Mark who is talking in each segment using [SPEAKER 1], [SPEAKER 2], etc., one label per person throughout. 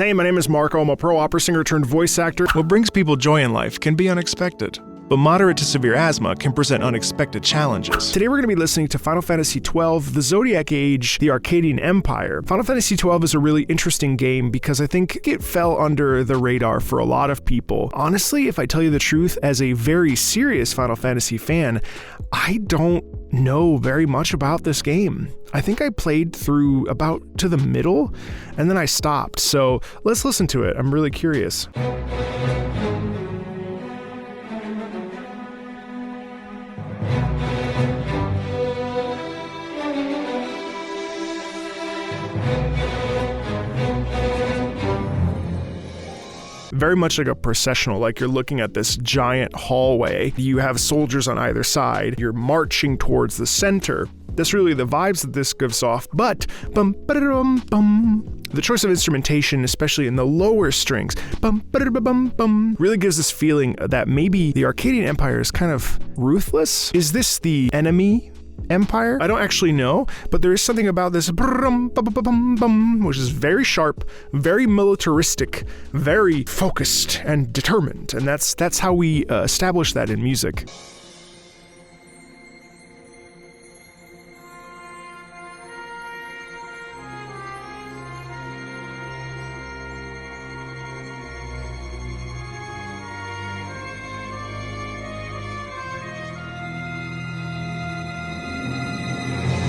[SPEAKER 1] Hey, my name is Marco. I'm a pro opera singer turned voice actor.
[SPEAKER 2] What brings people joy in life can be unexpected, but moderate to severe asthma can present unexpected challenges.
[SPEAKER 1] Today we're going to be listening to Final Fantasy XII, The Zodiac Age, The Arcadian Empire. Final Fantasy XII is a really interesting game because I think it fell under the radar for a lot of people. Honestly, if I tell you the truth, as a very serious Final Fantasy fan, I don't know very much about this game. I think I played through about to the middle, and then I stopped. So let's listen to it. I'm really curious. Very much like a processional, like you're looking at this giant hallway. You have soldiers on either side. You're marching towards the center. That's really the vibes that this gives off, but the choice of instrumentation, especially in the lower strings, really gives this feeling that maybe the Arcadian Empire is kind of ruthless. Is this the enemy empire? I don't actually know, but there is something about this which is very sharp, very militaristic, very focused and determined, and that's how we establish that in music.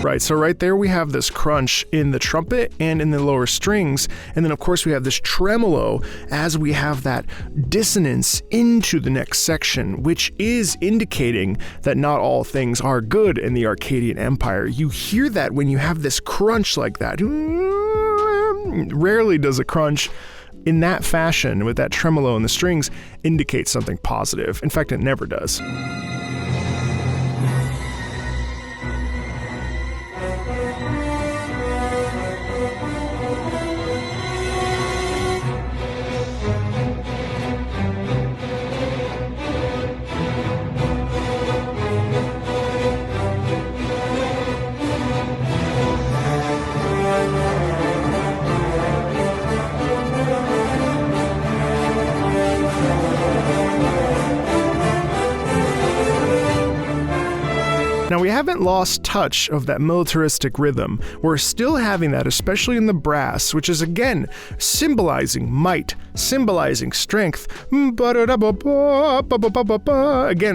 [SPEAKER 1] Right, so right there we have this crunch in the trumpet and in the lower strings, and then of course we have this tremolo as we have that dissonance into the next section, which is indicating that not all things are good in the Arcadian Empire. You hear that when you have this crunch like that. Rarely does a crunch in that fashion, with that tremolo in the strings, indicate something positive. In fact, it never does. Now, we haven't lost touch of that militaristic rhythm. We're still having that, especially in the brass, which is, again, symbolizing might, symbolizing strength. Again,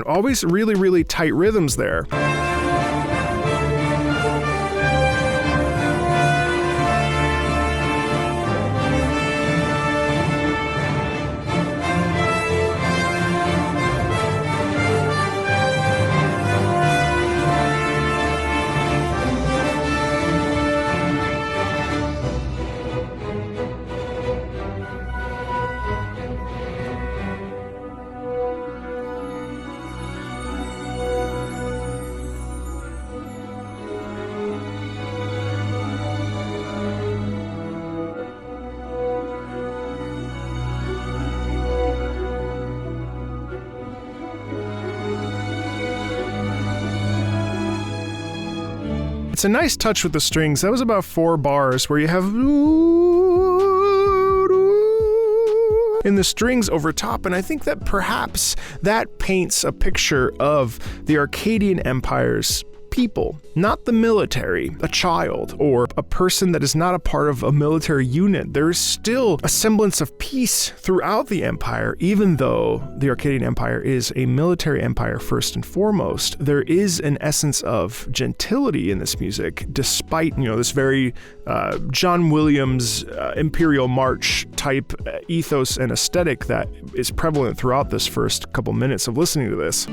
[SPEAKER 1] always really, really tight rhythms there. It's a nice touch with the strings. That was about 4 bars where you have in the strings over top, and I think that perhaps that paints a picture of the Arcadian Empire's people, not the military, a child, or a person that is not a part of a military unit. There is still a semblance of peace throughout the empire, even though the Arcadian Empire is a military empire first and foremost. There is an essence of gentility in this music, despite, this very John Williams Imperial March type ethos and aesthetic that is prevalent throughout this first couple minutes of listening to this.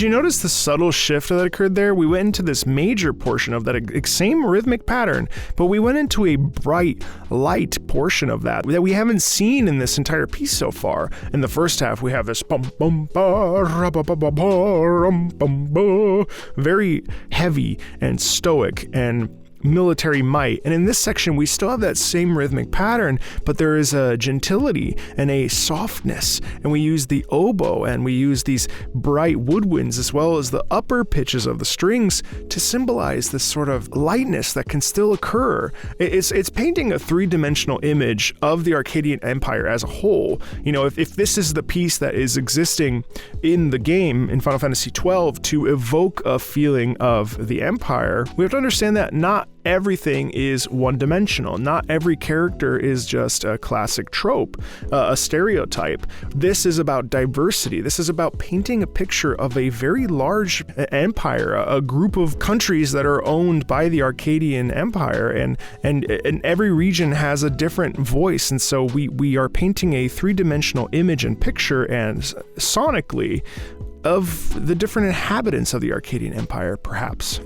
[SPEAKER 1] you notice the subtle shift that occurred there? We went into this major portion of that same rhythmic pattern, but we went into a bright, light portion of that we haven't seen in this entire piece so far. In the first half, we have this bum bum ba ra ba ba ba ba rum bum ba, very heavy and stoic and military might. And in this section, we still have that same rhythmic pattern, but there is a gentility and a softness. And we use the oboe and we use these bright woodwinds as well as the upper pitches of the strings to symbolize this sort of lightness that can still occur. It's painting a three-dimensional image of the Arcadian Empire as a whole. You know, if this is the piece that is existing in the game in Final Fantasy XII to evoke a feeling of the Empire, we have to understand that not everything is one-dimensional. Not every character is just a classic trope, a stereotype. This is about diversity. This is about painting a picture of a very large empire, a group of countries that are owned by the Arcadian Empire, and every region has a different voice. And so we are painting a three-dimensional image and picture and sonically of the different inhabitants of the Arcadian Empire, perhaps.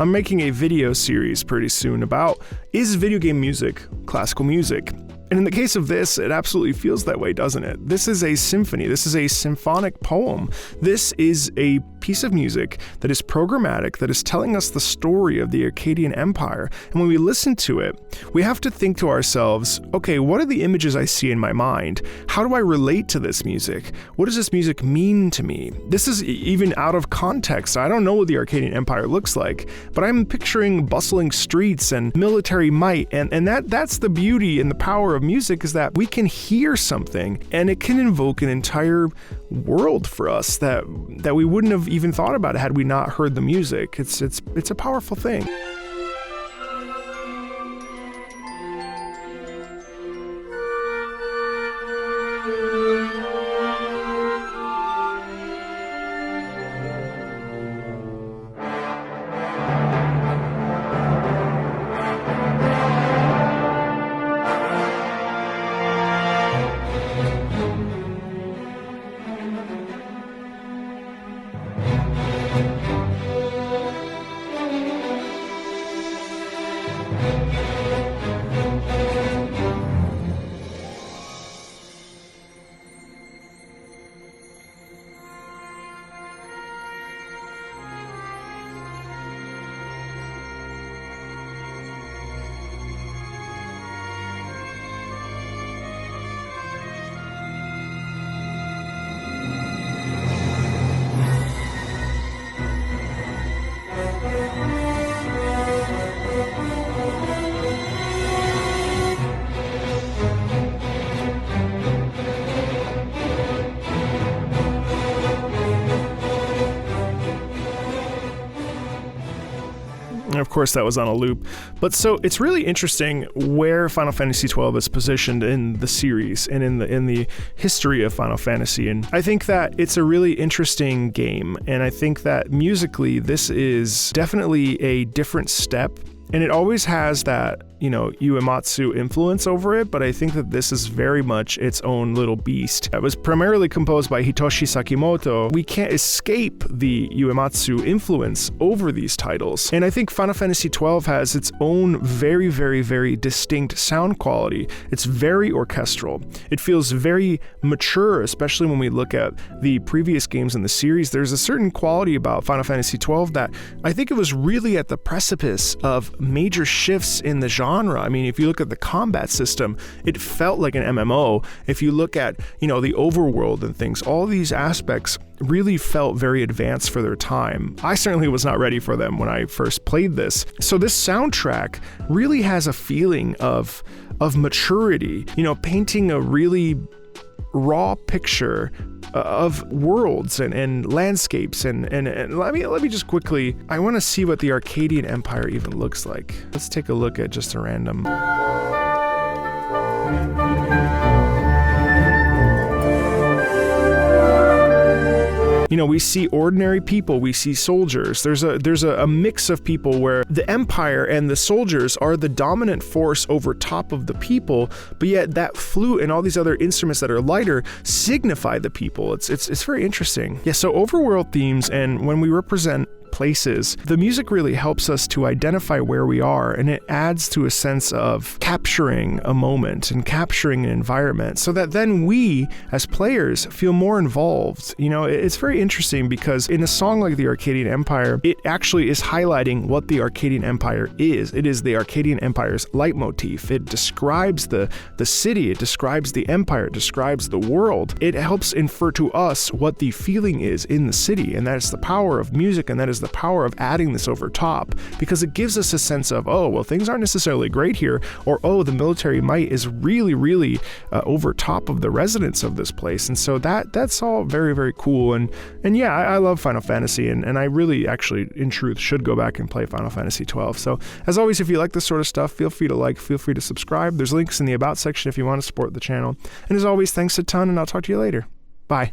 [SPEAKER 1] I'm making a video series pretty soon about, is video game music classical music? And in the case of this, it absolutely feels that way, doesn't it? This is a symphony. This is a symphonic poem. This is a piece of music that is programmatic, that is telling us the story of the Arcadian Empire. And when we listen to it, we have to think to ourselves, okay, what are the images I see in my mind? How do I relate to this music? What does this music mean to me? This is even out of context. I don't know what the Arcadian Empire looks like, but I'm picturing bustling streets and military might. And that's the beauty and the power of music, is that we can hear something and it can invoke an entire world for us that we wouldn't have even thought about had we not heard the music. It's a powerful thing. Of course, that was on a loop. But so it's really interesting where Final Fantasy XII is positioned in the series and in the history of Final Fantasy. And I think that it's a really interesting game. And I think that musically, this is definitely a different step. And it always has that, Uematsu influence over it, but I think that this is very much its own little beast. It was primarily composed by Hitoshi Sakimoto. We can't escape the Uematsu influence over these titles. And I think Final Fantasy XII has its own very, very, very distinct sound quality. It's very orchestral. It feels very mature, especially when we look at the previous games in the series. There's a certain quality about Final Fantasy XII that I think it was really at the precipice of major shifts in the genre genre. I mean, if you look at the combat system, it felt like an MMO. If you look at, the overworld and things, all these aspects really felt very advanced for their time. I certainly was not ready for them when I first played this. So this soundtrack really has a feeling of maturity, painting a really raw picture of worlds and landscapes and let me just quickly, I want to see what the Arcadian Empire even looks like. Let's take a look at just a random. We see ordinary people, we see soldiers. There's a mix of people where the Empire and the soldiers are the dominant force over top of the people, but yet that flute and all these other instruments that are lighter signify the people. It's very interesting. Yeah, so overworld themes, and when we represent places, the music really helps us to identify where we are, and it adds to a sense of capturing a moment and capturing an environment so that then we as players feel more involved. It's very interesting because in a song like the Arcadian Empire, it actually is highlighting what the Arcadian Empire is. It is the Arcadian Empire's leitmotif. It describes the city, it describes the empire, it describes the world. It helps infer to us what the feeling is in the city, and that is the power of music, and that is the power of adding this over top, because it gives us a sense of, things aren't necessarily great here, or the military might is really, really over top of the residents of this place. And so that's all very, very cool. And yeah, I love Final Fantasy, and I really actually, in truth, should go back and play Final Fantasy 12. So as always, if you like this sort of stuff, feel free to subscribe. There's links in the About section if you want to support the channel. And as always, thanks a ton, and I'll talk to you later. Bye.